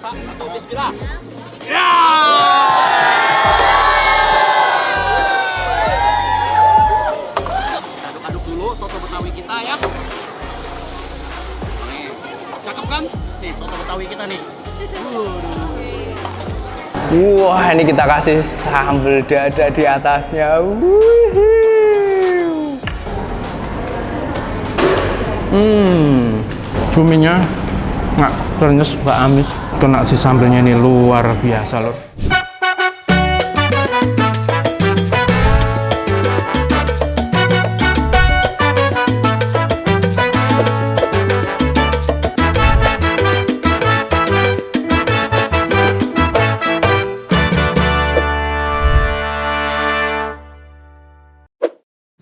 Satu, bismillah. Ya. Aduk-aduk dulu soto Betawi kita ya. Nih, cakep kan? Nih soto Betawi kita nih. Wah, ini kita kasih sambal dada di atasnya. Cuminya nggak ternyes, nggak amis. Kena si sambelnya ini luar biasa loh.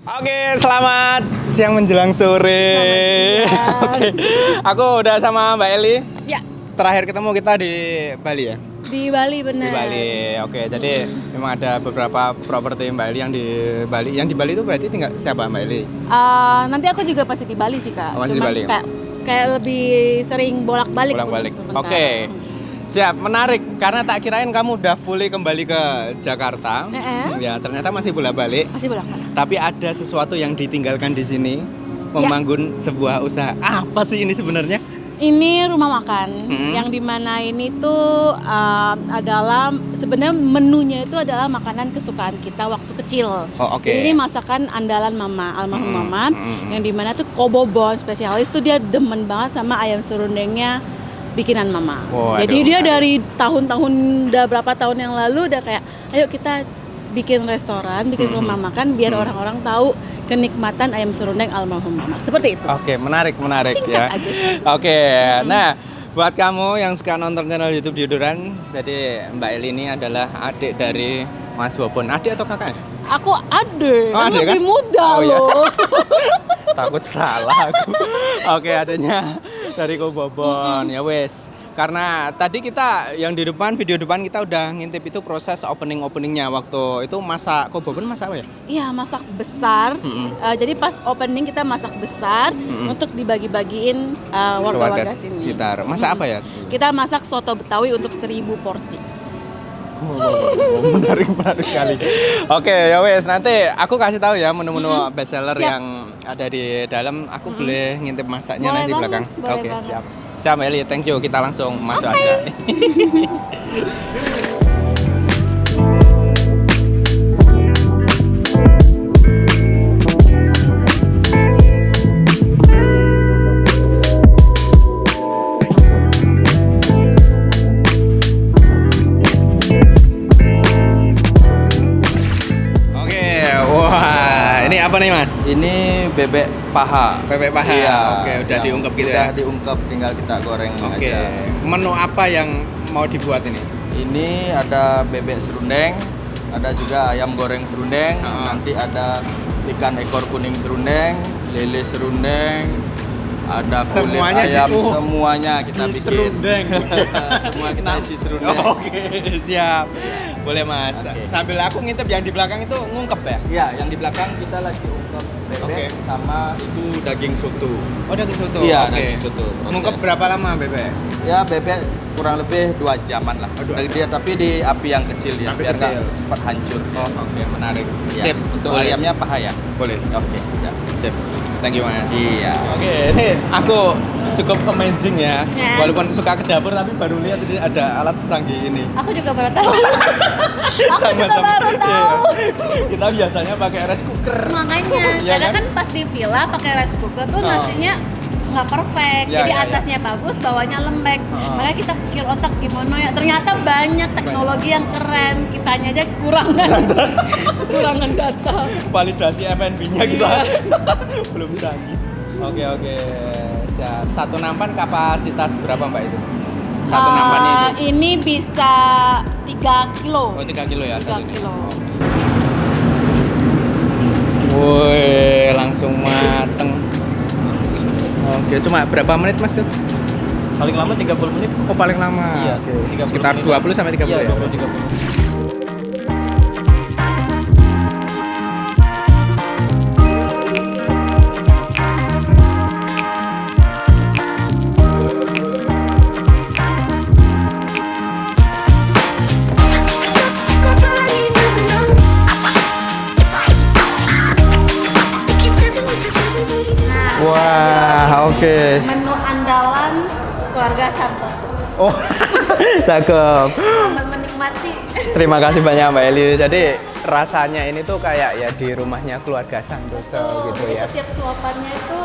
Oke, selamat siang menjelang sore. Oke, aku udah sama Mbak Eli. Ya, Terakhir ketemu kita di Bali ya? di Bali Di benar. Bali. Oke, jadi memang ada beberapa properti Mbak Eli yang di Bali. Yang di Bali itu berarti tinggal siapa Mbak Eli? Nanti aku juga pasti di Bali sih kak. Oh, masih di Cuman Bali. Kayak lebih sering bolak-balik. Bolak-balik. untuk sementara. Oke. Siap, menarik. Karena tak kirain kamu udah fully kembali ke Jakarta. Ya, ternyata masih bolak-balik. Masih bolak-balik. Tapi ada sesuatu yang ditinggalkan di sini, membangun sebuah usaha. Apa sih ini sebenarnya? Ini rumah makan yang dimana ini tuh adalah sebenarnya menunya itu adalah makanan kesukaan kita waktu kecil. Oh, oke. Jadi ini masakan andalan mama, almarhum mama, yang dimana tuh kobobon spesialis tuh dia demen banget sama ayam serundengnya bikinan mama. Waduh, Jadi dia dari tahun-tahun udah berapa tahun yang lalu udah kayak ayo kita bikin restoran, bikin rumah makan biar orang-orang tahu kenikmatan ayam serundeng almarhum mama. Seperti itu. Oke, menarik Singkat ya. aja. Oke, nah buat kamu yang suka nonton channel YouTube Diuduran, jadi Mbak Eli ini adalah adik dari Mas Bobon. Adik atau kakak? Aku adik, Oh, adik lebih kan? muda Oh, iya. loh. Takut salah aku. Oke, adanya dari Ko Bobon. Ya wes. Karena tadi kita yang di depan, video depan kita udah ngintip itu proses openingnya waktu itu masak Ko Bobon masak apa ya? Iya, masak besar. Jadi pas opening kita masak besar untuk dibagi-bagiin warga-warga sini. sekitar. Masak apa ya? Kita masak soto Betawi untuk 1000 porsi. Menarik sekali. Oke, ya wes, nanti aku kasih tahu ya menu-menu bestseller Siap. yang ada di dalam. Aku boleh ngintip masaknya Boleh nanti di banget, belakang. boleh Oke, banget. siap. Siap Mbak Eli, thank you. Kita langsung masuk aja. Oke, wah, ini apa nih Mas? Ini bebek paha. Bebek paha. Iya. Oke, udah Yang diungkep gitu udah ya. diungkep, tinggal kita goreng Oke, aja. menu apa yang mau dibuat ini? Ini ada bebek serundeng, ada juga ayam goreng serundeng, nanti ada ikan ekor kuning serundeng, lele serundeng, ada kulit Semuanya ayam, gitu? semuanya kita bikin. Serundeng. Semua kita isi serundeng. Oke, siap. Boleh Mas. Oke. Sambil aku ngintip yang di belakang itu ngungkep ya? Iya, yang di belakang kita lagi ungkep bebek Oke. sama itu daging soto. Oh, daging soto. Iya, Oke. daging soto. Proses. Ngungkep berapa lama bebek? Ya bebek kurang lebih 2 jaman lah. Oh, 2 jam. Dia tapi di api yang kecil ya, Api biar nggak kecil. cepat hancur. Oh, oke, menarik. Ya. Sip. Untuk Boleh. ayamnya paha ya. Boleh. Oke, siap. Sip. Thank you Mas. Iya. Oke, ini aku cukup amazing ya. Ya. Walaupun suka ke dapur tapi baru lihat ini ada alat secanggih ini. Aku juga baru tahu. Aku juga Sama-sama. baru tahu. Iya. Kita biasanya pakai rice cooker. Makanya, Iya karena kan? kan pas di villa pakai rice cooker tuh Oh. nasinya nggak perfect. Ya, Jadi ya, ya. atasnya bagus, bawahnya lembek. Oh. Makanya kita pikir otak gimana ya. Ternyata banyak teknologi yang keren. Kitanya aja kekurangan data. Validasi F&B-nya kita Iya. belum canggih. Oke, siap. Satu nampan kapasitas berapa Mbak itu? Satu nampannya itu? Ini bisa 3 kilo. Oh, 3 kilo ya? 3 satu. kilo. Woi, langsung mateng. Oke, cuma berapa menit Mas tuh? Paling lama 30 menit. Oh, paling lama. Iya, Oke. 30 Sekitar menit. 20 sampai 30 Iya, ya. 20-30. Oke. Menu andalan keluarga Santoso. Oh, cakep. Selamat menikmati. Terima kasih banyak Mbak Eli. Jadi rasanya ini tuh kayak ya di rumahnya keluarga Santoso gitu Jadi ya. setiap suapannya itu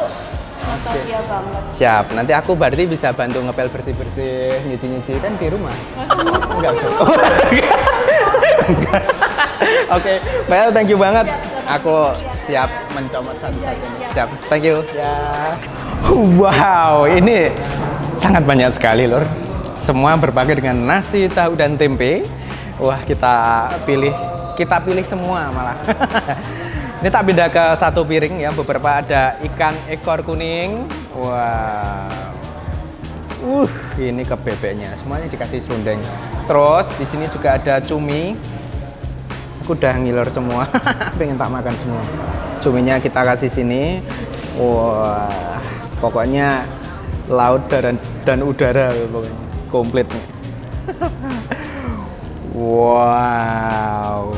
nostalgia banget. Siap. Nanti aku berarti bisa bantu ngepel bersih-bersih, nyuci-nyuci kan di rumah. Enggak usah. Oh, enggak. Oke, Mbak El, thank you banget. Aku siap mencomot satu-satu. Siap, thank you. Ya. Wow, ini sangat banyak sekali lor. Semua berbagai dengan nasi, tahu dan tempe. Wah, kita pilih semua malah. Ini tak pindah ke satu piring ya. Beberapa ada ikan ekor kuning. Wah. Ini ke bebeknya. Semuanya dikasih serundeng. Terus di sini juga ada cumi. Aku udah ngiler semua. Pengen tak makan semua. Cuminya kita kasih sini. Wah, pokoknya laut dan udara pokoknya komplit. Wow.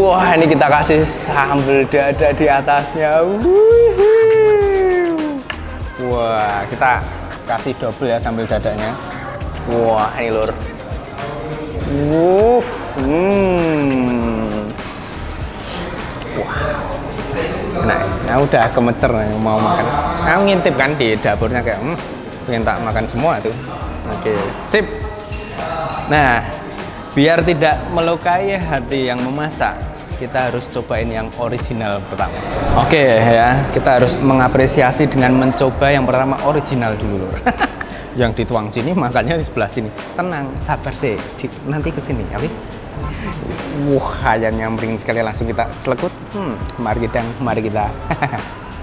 Wah, ini kita kasih sambal dada di atasnya. Wah, kita kasih double ya sambal dadanya. Wah, ini lur. Wah. Nah, udah kemecer mau makan. Aku ngintip kan di dapurnya kayak pengen tak makan semua tuh. Oke, sip. Nah, biar tidak melukai hati yang memasak, kita harus cobain yang original pertama. Oke ya, kita harus mengapresiasi dengan mencoba yang pertama original dulu lur. Yang dituang sini makannya di sebelah sini. Tenang, sabar sih. Nanti ke sini, oke? Wah, ayam nyambring sekali, langsung kita selekut. Mari kita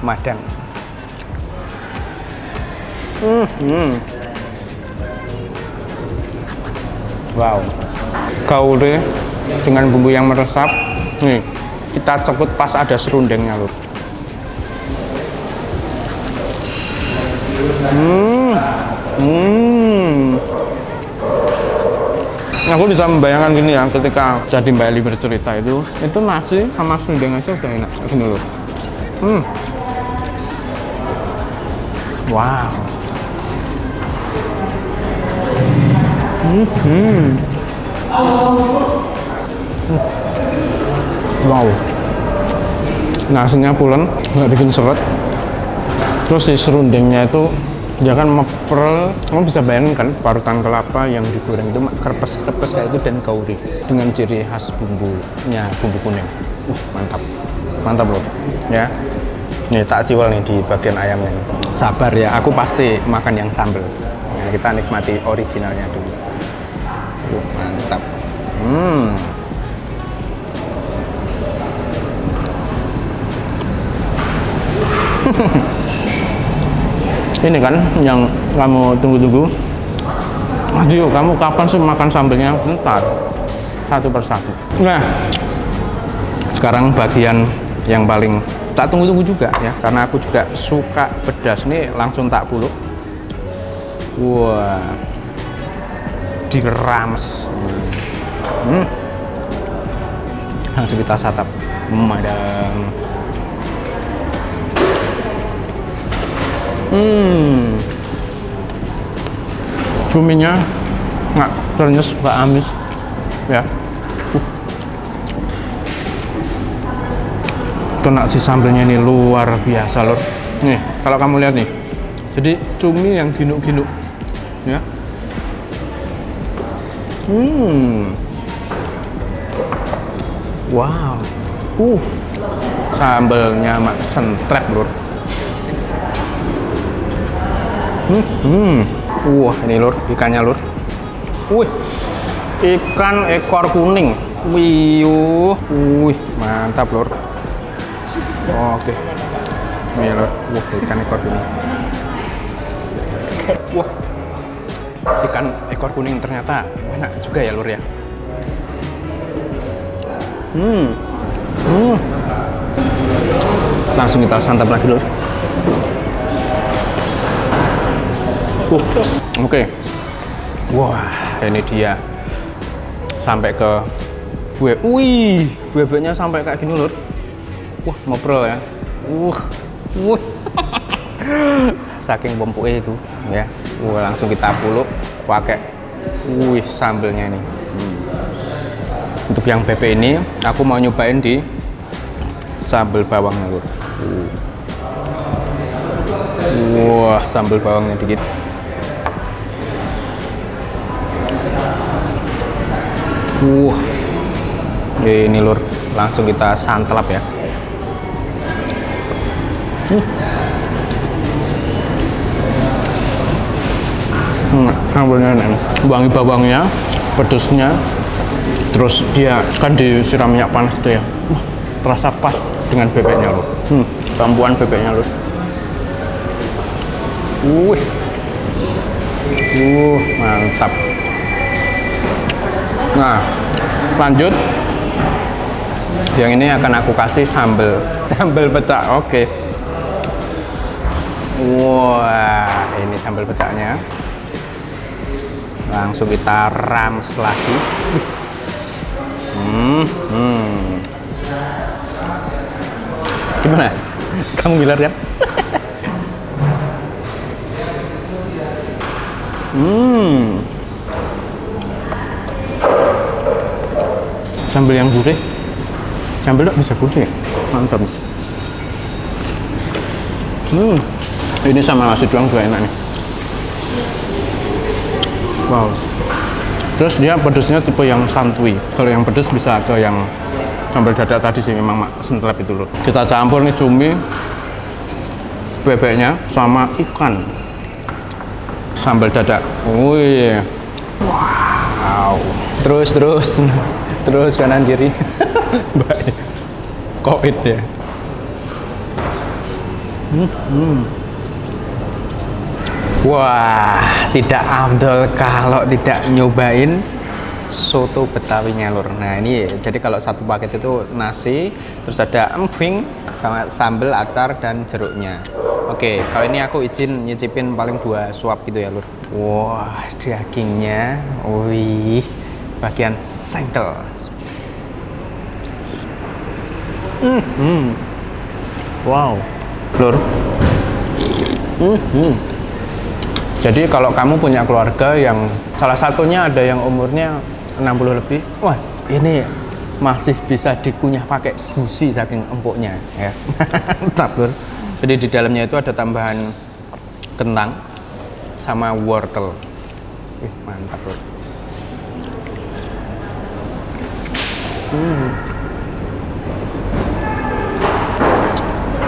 madang. Wow, gaule dengan bumbu yang meresap. Nih, kita cekut pas ada serundengnya lur. Aku bisa membayangkan gini ya, ketika jadi Mbak Eli bercerita itu nasi sama serundeng aja udah enak gini loh. Wow. Wow. Nasinya pulen, nggak bikin seret. Terus si serundengnya itu dia kan meperl, kamu bisa bayangin kan parutan kelapa yang digoreng itu kerpes-kerpes kayak itu dan gaurih dengan ciri khas bumbunya, bumbu kuning. Mantap loh ya. Nih tak ciwal nih di bagian ayamnya. Sabar ya, aku pasti makan yang sambal. Nah, kita nikmati originalnya dulu. Mantap. Ini kan yang kamu tunggu-tunggu. Aduh, kamu kapan sih makan sambelnya? Bentar, satu persatu. Nah, sekarang bagian yang paling tak tunggu-tunggu juga ya, karena aku juga suka pedas. Nih langsung tak puluk. Wah, dirames. Langsung kita santap. Madang. Cuminya nggak ternyes, nggak amis ya. Kena si sambelnya ini luar biasa lor. Nih kalau kamu lihat nih, jadi cumi yang ginuk-ginuk ya. Wow. Sambelnya mak sentrep lor. Wah, ini lur, ikannya lur. Wih, ikan ekor kuning. Wih, mantap lur. Oke, ini lur. Wah, ikan ekor kuning. Wah, ikan ekor kuning ternyata enak juga ya lur ya. Langsung kita santap lagi lur. Oke. Wah, ini dia sampai ke bebeknya sampai kayak gini lur. Wah, ngobrol ya. Wah. Saking empuknya itu ya. Langsung kita puluk pakai sambelnya ini. Untuk yang bebek ini aku mau nyobain di sambal bawangnya, Lur. Wah, sambal bawangnya dikit. Ini Lur, langsung kita santelap ya. Sambalnya enak, wangi bawangnya, pedesnya, terus dia kan disiram minyak panas gitu ya. Terasa pas dengan bebeknya Lur. Campuran bebeknya Lur. Mantap. Nah, lanjut. Yang ini akan aku kasih sambal pecak. Oke. Wah, ini sambal pecaknya. Langsung kita rames lagi. Gimana? Kamu gilar kan? Sambal yang gurih. Sambal tak bisa gurih ya? Mantap. Ini sama nasi doang juga enak nih. Wow. Terus dia pedesnya tipe yang santuy. Kalau yang pedes bisa ke yang sambal dadak tadi sih, memang sentrap itu loh. Kita campur nih cumi, bebeknya sama ikan. Sambal dadak. Wow. Terus kanan kiri. Baik. Koit ya. Wah, tidak afdol kalau tidak nyobain soto Betawinya Lur. Nah ini jadi kalau satu paket itu nasi, terus ada emping sama sambal, acar dan jeruknya. Oke, kalau ini aku izin nyicipin paling 2 suap gitu ya Lur. Wah, dagingnya, bagian sengkel. Wow, Lur. Jadi kalau kamu punya keluarga yang salah satunya ada yang umurnya 60 lebih, wah ini masih bisa dikunyah pakai gusi saking empuknya ya. Mantap Lur. Jadi di dalamnya itu ada tambahan kentang sama wortel. Mantap Lur.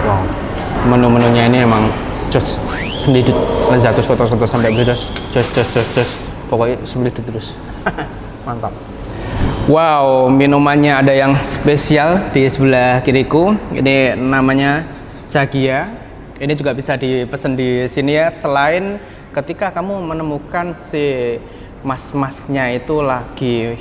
Wow, menu-menunya ini emang just semedit, lezatus kotos-kotos sampai beres, just pokoknya semedit terus. Mantap. Wow, minumannya ada yang spesial di sebelah kiriku. Ini namanya Jagia. Ini juga bisa dipesan di sini ya. Selain ketika kamu menemukan si mas-masnya itu lagi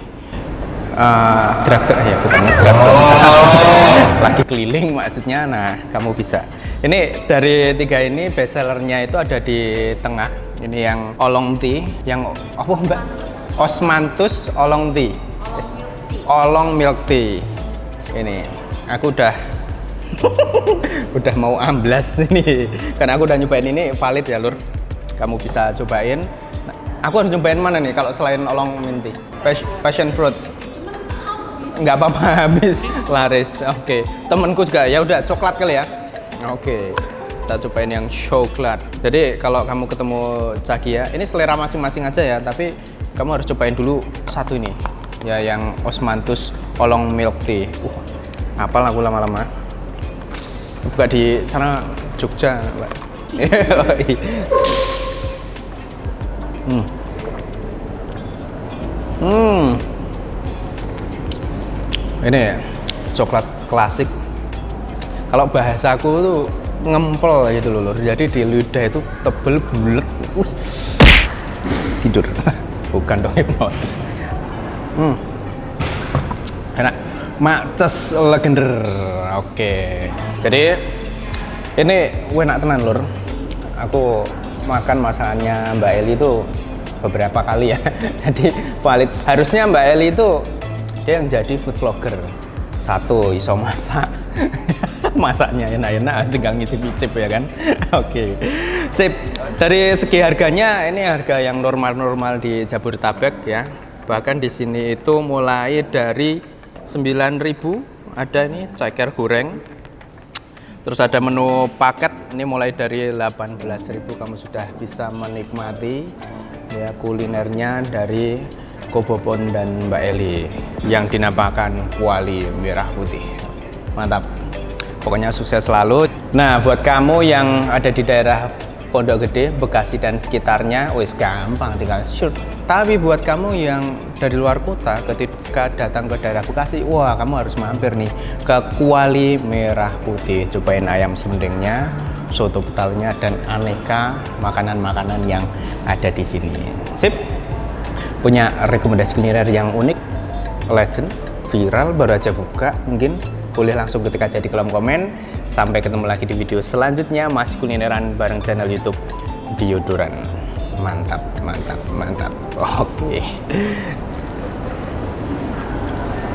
lagi keliling maksudnya. Nah, kamu bisa. Ini dari 3 ini best sellernya itu ada di tengah. Ini yang Olong Tea, yang apa Mbak? Osmanthus Olong Tea. Olong Milk Tea. Ini aku udah mau amblas ini. Karena aku udah nyobain ini valid ya, Lur. Kamu bisa cobain. Nah, aku harus nyobain mana nih kalau selain Olong Mint Tea? Passion fruit. Nggak apa-apa, habis laris. Oke. Temenku juga ya udah coklat kali ya. Oke. Kita cobain yang coklat. Jadi kalau kamu ketemu Jagia, ini selera masing-masing aja ya, tapi kamu harus cobain dulu satu ini. Ya yang Osmanthus Olong Milk Tea. Apal aku lama-lama. Buka di sana Jogja, Mbak. Ini coklat klasik. Kalau bahasaku tuh ngempel gitu loh, Lur. Jadi di lidah itu tebel bulet. Tidur. Bukan dong, hipnotis. Enak. Maces legender. Oke. Jadi ini enak tenan, Lur. Aku makan masakannya Mbak Eli itu beberapa kali ya. Jadi valid. Harusnya Mbak Eli itu dia yang jadi food vlogger. 1 iso masak. Masaknya enak-enak harus tinggal ngicip-ngicip ya kan. Oke. Sip. Dari segi harganya ini harga yang normal-normal di Jabodetabek ya. Bahkan di sini itu mulai dari 9.000 ada ini ceker goreng. Terus ada menu paket ini mulai dari 18.000 kamu sudah bisa menikmati ya kulinernya dari Ko Bobon dan Mbak Eli yang dinamakan Kuali Merah Putih. Mantap. Pokoknya sukses selalu. Nah, buat kamu yang ada di daerah Pondok Gede, Bekasi dan sekitarnya, wis gampang tinggal shoot. Tapi buat kamu yang dari luar kota, ketika datang ke daerah Bekasi, wah kamu harus mampir nih ke Kuali Merah Putih. Cobain ayam serundengnya, soto betawinya, dan aneka makanan-makanan yang ada di sini. Sip. Punya rekomendasi kuliner yang unik, legend, viral, baru aja buka, mungkin boleh langsung ketik aja di kolom komen. Sampai ketemu lagi di video selanjutnya, masih kulineran bareng channel YouTube Diodoran. Mantap, mantap, mantap. Oke.